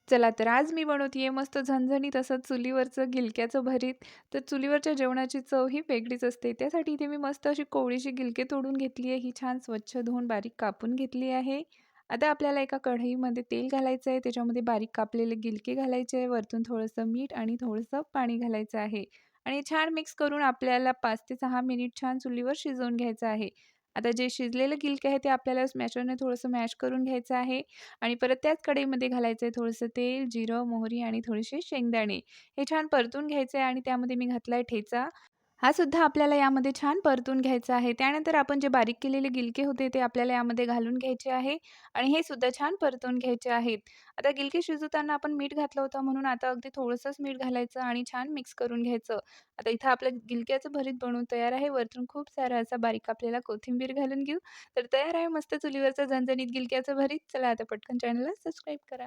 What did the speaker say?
चला तर आज मी बनवतीये मस्त झणझणीत असं चुलीवरचं गिलक्याचं भरीत. तर चुलीवरच्या जेवणाची चव ही वेगळीच असते. त्यासाठी इथे मी मस्त अशी कोवळीशी गिलके तोडून घेतली आहे. ही छान स्वच्छ धुवून बारीक कापून घेतली आहे. आता आपल्याला एका कढईमध्ये तेल घालायचं आहे. त्याच्यामध्ये बारीक कापलेले गिलके घालायचे आहे. वरतून थोडंसं मीठ आणि थोडंसं पाणी घालायचं आहे. आणि छान मिक्स करून आपल्याला 5 ते 6 मिनिट छान चुलीवर शिजवून घ्यायचं आहे. आता जे शिजलेलं गिलके आहे ते आपल्याला स्मॅशरने थोडंसं मॅश करून घ्यायचं आहे. आणि परत त्याच कढईमध्ये घालायचं आहे थोडंसं तेल, जिरं, मोहरी आणि थोडेसे शेंगदाणे. हे छान परतून घ्यायचं आहे आणि त्यामध्ये मी घातला आहे ठेचा. हा सुद्धा आपल्याला यामध्ये छान परतून घ्यायचा आहे. त्यानंतर आपण जे बारीक केलेले गिलके होते ते आपल्याला यामध्ये घालून घ्यायचे आहे आणि हे सुद्धा छान परतून घ्यायचे आहेत. आता गिलके शिजवताना आपण मीठ घातलं होतं म्हणून आता अगदी थोडंसंच मीठ घालायचं आणि छान मिक्स करून घ्यायचं. आता इथं आपलं गिलक्याचं भरीत बनवून तयार आहे. वरतून खूप सारा असा बारीक कापलेला कोथिंबीर घालून घेऊ. तर तयार आहे मस्त चुलीवरचं झणझणीत गिलक्याचं भरीत. चला आता पटकन चॅनलला सबस्क्राईब करा.